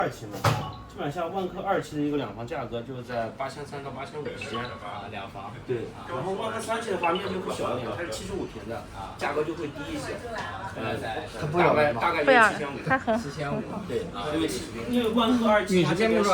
二期嘛，基本上像万科2期的一个两房价格就是在8300到8500之间两房。对，然后万科3期的话面积会小一点，它是75平的，价格就会低一些。它不要大概就是7500。它很7500。对，因为万科2期它这边是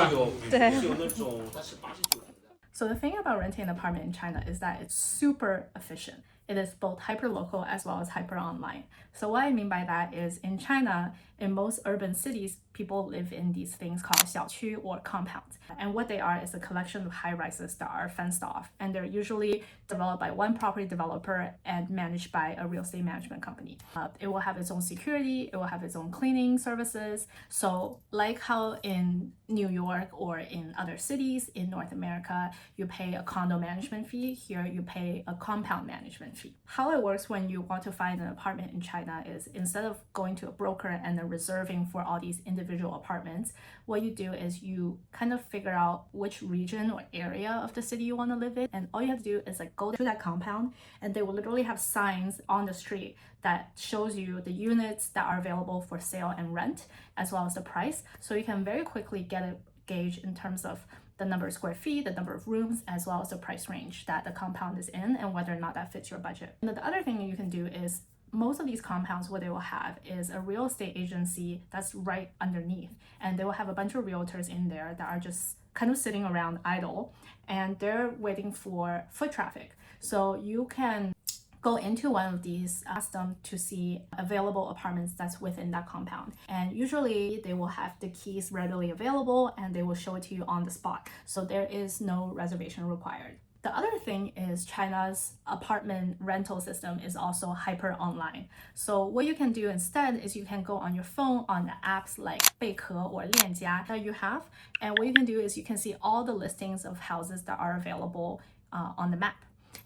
有那种它是89平的。So the thing about renting an apartment in China is that it's super efficient. It is both hyper-local as well as hyper-online. So what I mean by that is in China, in most urban cities, people live in these things called 小区 or compounds. And what they are is a collection of high-rises that are fenced off. And they're usually developed by one property developer and managed by a real estate management company. It will have its own security, it will have its own cleaning services. So like how in New York or in other cities in North America, you pay a condo management fee, here you pay a compound management fee. How it works when you want to find an apartment in China is instead of going to a broker and then reserving for all these individual apartments, what you do is you kind of figure out which region or area of the city you want to live in, and all you have to do is like go to that compound and they will literally have signs on the street that shows you the units that are available for sale and rent as well as the price, so you can very quickly get a gauge in terms of the number of square feet, the number of rooms, as well as the price range that the compound is in and whether or not that fits your budget. And the other thing you can do is most of these compounds, what they will have is a real estate agency that's right underneath, and they will have a bunch of realtors in there that are just kind of sitting around idle and they're waiting for foot traffic. So you can go into one of these, ask them to see available apartments that's within that compound. And usually they will have the keys readily available and they will show it to you on the spot. So there is no reservation required. The other thing is China's apartment rental system is also hyper online. So what you can do instead is you can go on your phone on the apps like 贝壳 or 链家 that you have. And what you can do is you can see all the listings of houses that are available on the map.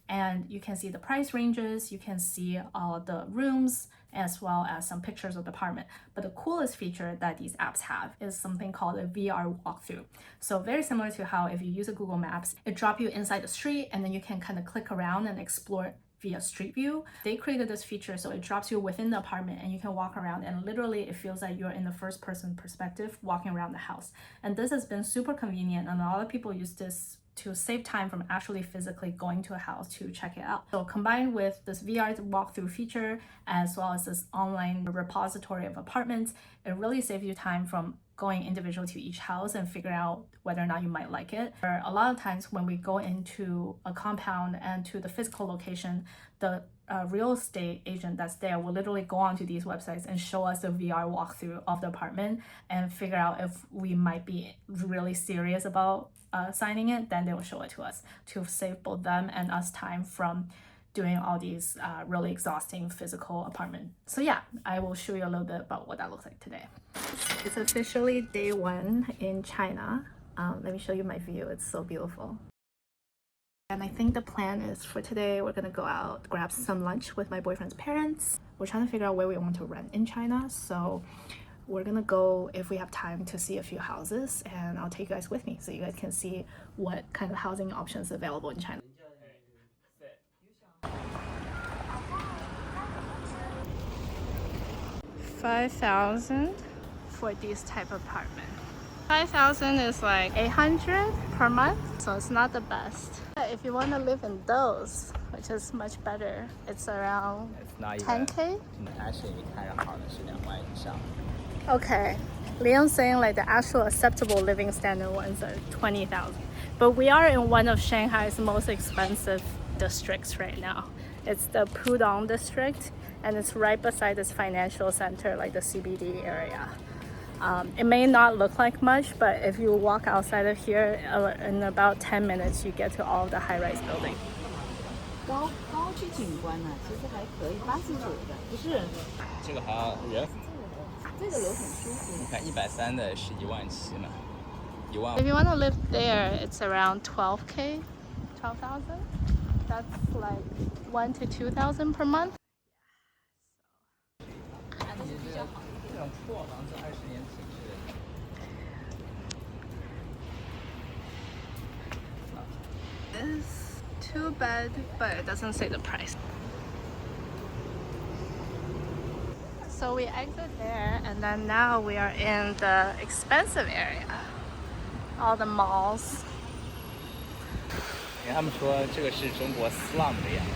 And you can see the price ranges, you can see all the rooms, as well as some pictures of the apartment. But the coolest feature that these apps have is something called a VR walkthrough. So very similar to how if you use a Google Maps, it drops you inside the street and then you can kind of click around and explore via Street View. They created this feature so it drops you within the apartment and you can walk around and literally it feels like you're in the first person perspective walking around the house. And this has been super convenient and a lot of people use this to save time from actually physically going to a house to check it out. So combined with this VR walkthrough feature as well as this online repository of apartments, it really saves you time from going individual to each house and figure out whether or not you might like it. Or a lot of times when we go into a compound and to the physical location, the real estate agent that's there will literally go onto these websites and show us a VR walkthrough of the apartment and figure out if we might be really serious about signing it, then they will show it to us to save both them and us time from doing all these really exhausting physical apartment. So yeah, I will show you a little bit about what that looks like today. It's officially day 1 in China. Let me show you my view. It's so beautiful. And I think the plan is for today, we're gonna go out, grab some lunch with my boyfriend's parents. We're trying to figure out where we want to rent in China. So we're gonna go, if we have time, to see a few houses and I'll take you guys with me so you guys can see what kind of housing options are available in China. 5,000 for this type of apartment. 5,000 is like 800 per month, so it's not the best. If you want to live in those, which is much better, it's around 10K. Actually, 你看上好的是2万以上。 Okay, Leon's saying like the actual acceptable living standard ones are 20,000. But we are in one of Shanghai's most expensive districts right now. It's the Pudong district and it's right beside this financial center, like the CBD area. It may not look like much, but if you walk outside of here, in about 10 minutes, you get to all of the high-rise buildings. 高区景观呢，其实还可以，89的，不是。这个好像人，这个楼挺舒服。你看130的是17000嘛，1万。 If you want to live there, it's around 12K, 12,000. That's like 1 to 2,000 per month. 这种破房子20年体制。 It's too bad, but it doesn't say the price. So we exit there, and then now we are in the expensive area. All the malls. 因为他们说这个是中国 slum 的样子。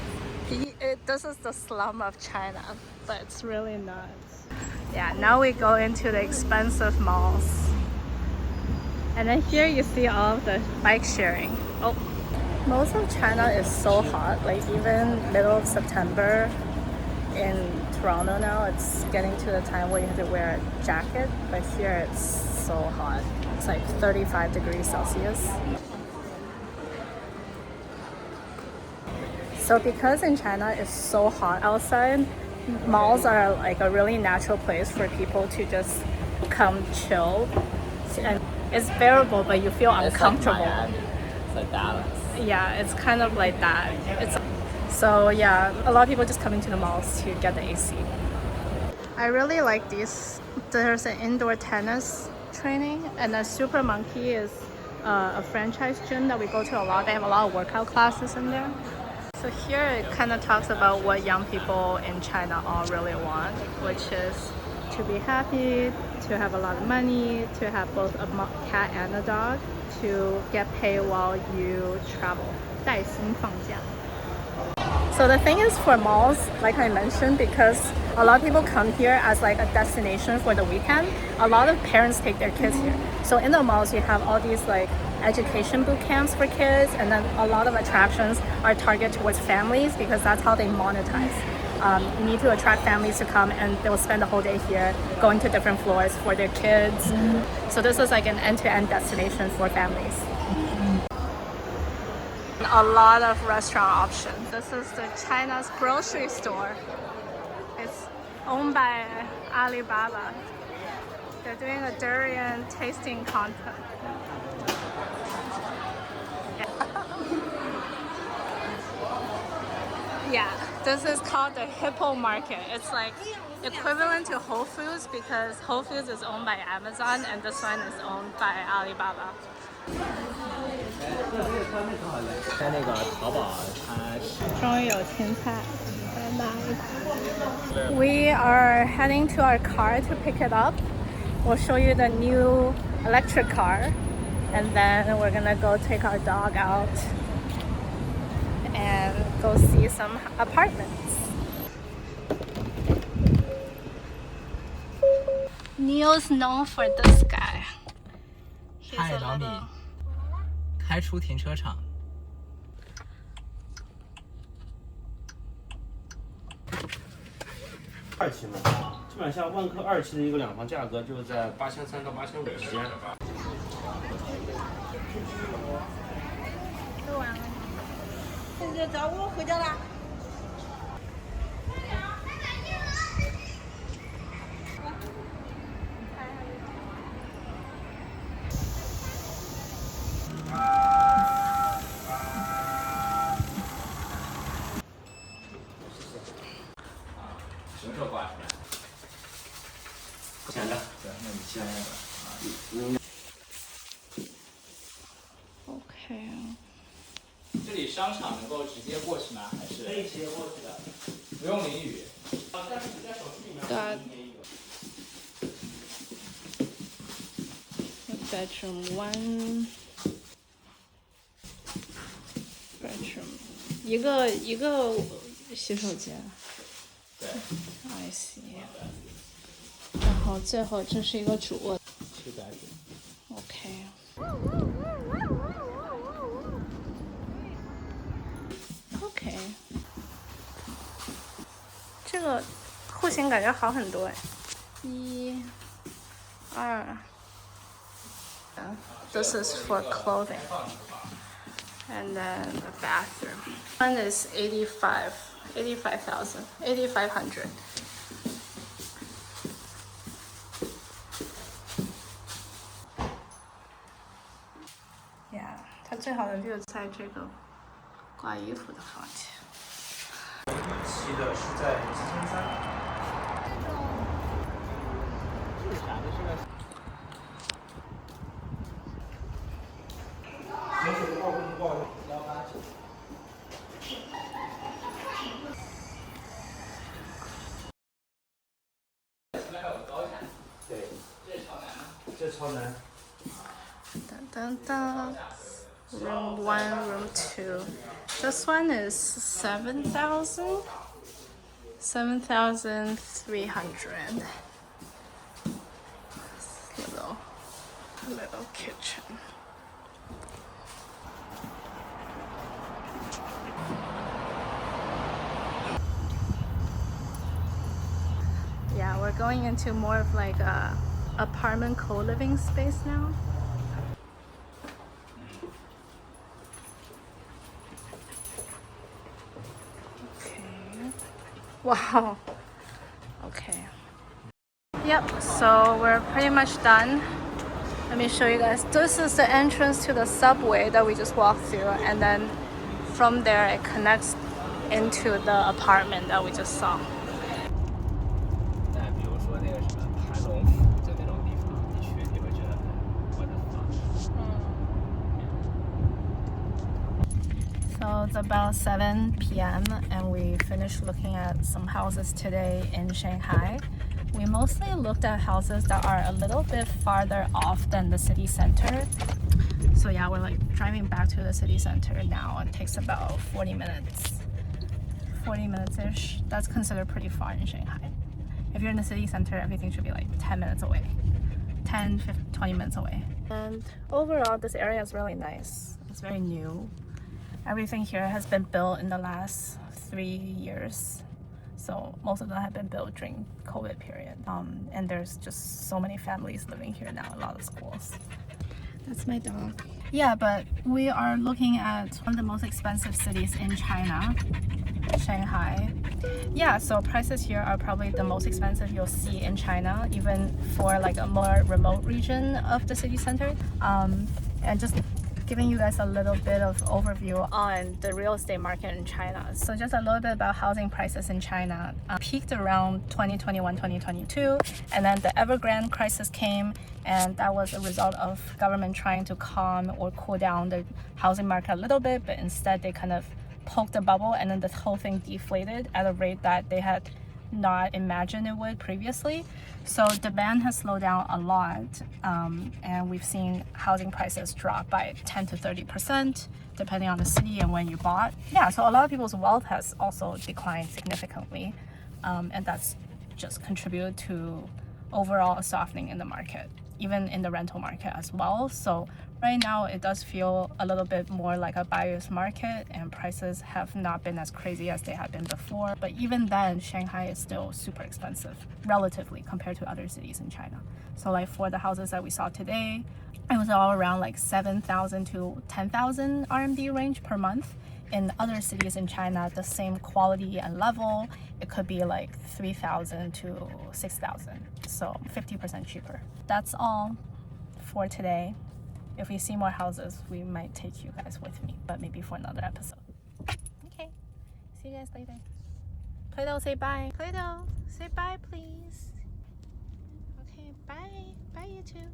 This is the slum of China, but it's really not. Yeah, now we go into the expensive malls. And then here you see all of the bike sharing. Oh, most of China is so hot, like even middle of September in Toronto now, it's getting to the time where you have to wear a jacket, but here it's so hot. It's like 35 degrees Celsius. So because in China it's so hot outside, malls are like a really natural place for people to just come chill. And it's bearable, but you feel uncomfortable. It's like Miami. It's like Dallas. Yeah, it's kind of like that. So yeah, a lot of people just come into the malls to get the AC. I really like these. There's an indoor tennis training, and the Super Monkey is a franchise gym that we go to a lot. They have a lot of workout classes in there. So here it kind of talks about what young people in China all really want, which is to be happy, to have a lot of money, to have both a cat and a dog, to get paid while you travel. 带薪放假. So the thing is for malls, like I mentioned, because a lot of people come here as like a destination for the weekend, a lot of parents take their kids here. So in the malls, you have all these like education boot camps for kids, and then a lot of attractions are targeted towards families because that's how they monetize. You need to attract families to come, and they will spend the whole day here going to different floors for their kids. So this is like an end-to-end destination for families. A lot of restaurant options. This is the China's grocery store. It's owned by Alibaba. They're doing a durian tasting contest. Yeah, this is called the Hippo Market. It's like equivalent to Whole Foods because Whole Foods is owned by Amazon and this one is owned by Alibaba. 在那个淘宝，它是终于有青菜。We are heading to our car to pick it up. We'll show you the new electric car, and then we're gonna go take our dog out and go see some apartments. Neil's known for this guy. He's 嗨， a 老米 little...，开出停车场。2期嘛，基本上像万科2期的一个两房价格就是在8300到8500之间。录完了。现在找我回家啦。什么时候挂出来？钱的。对，那你签那个。OK。这里商场能够直接过去吗？还是？可以直接过去的，不用淋雨。但是你在手机里面。对。Bedroom 1. Bedroom 一个洗手间。对。I see. 然后最后这是一个主卧。2 bedroom. OK。OK。这个户型感觉好很多哎。1、2。This is for clothing. And then the bathroom. One is 85,000, 8,500. Yeah, 它最好的 view 在这个挂衣服的房间。期的是在7300。Dun, dun, dun. Room 1, room 2. This one is 7,000. 7,300. Little kitchen. Yeah, we're going into more of like a apartment co-living space now. Okay. Wow. Okay. Yep, so we're pretty much done. Let me show you guys. This is the entrance to the subway that we just walked through, and then from there it connects into the apartment that we just saw. 那比如说那个什么盘龙就那种地方，你去你会觉得what the fuck。So it's about 7 p.m. and we finished looking at some houses today in Shanghai. We mostly looked at houses that are a little bit farther off than the city center. So yeah, we're like driving back to the city center now. It takes about 40 minutes. 40 minutes-ish. That's considered pretty far in Shanghai. If you're in the city center, everything should be like 10 minutes away. 10, 15, 20 minutes away. And overall, this area is really nice. It's very new. Everything here has been built in the last 3 years. So most of them have been built during COVID period. And there's just so many families living here now, a lot of schools. That's my dog. Yeah, but we are looking at one of the most expensive cities in China, Shanghai. Yeah, so prices here are probably the most expensive you'll see in China, even for like a more remote region of the city center. And just giving you guys a little bit of overview on the real estate market in China. So just a little bit about housing prices in China. Peaked around 2021, 2022, and then the Evergrande crisis came, and that was a result of government trying to calm or cool down the housing market a little bit, but instead they kind of poked the bubble, and then the whole thing deflated at a rate that they had not imagined it would previously. So demand has slowed down a lot, and we've seen housing prices drop by 10 to 30% depending on the city and when you bought. Yeah, so a lot of people's wealth has also declined significantly, and that's just contributed to overall a softening in the market, even in the rental market as well. So right now it does feel a little bit more like a buyer's market, and prices have not been as crazy as they had been before. But even then, Shanghai is still super expensive relatively compared to other cities in China. So like for the houses that we saw today, it was all around like 7,000 to 10,000 RMB range per month. In other cities in China, the same quality and level, it could be like 3,000 to 6,000. So 50% cheaper. That's all for today. If we see more houses, we might take you guys with me, but maybe for another episode. Okay, see you guys later. Play-Doh, say bye. Play-Doh, say bye, please. Okay, bye. Bye, YouTube.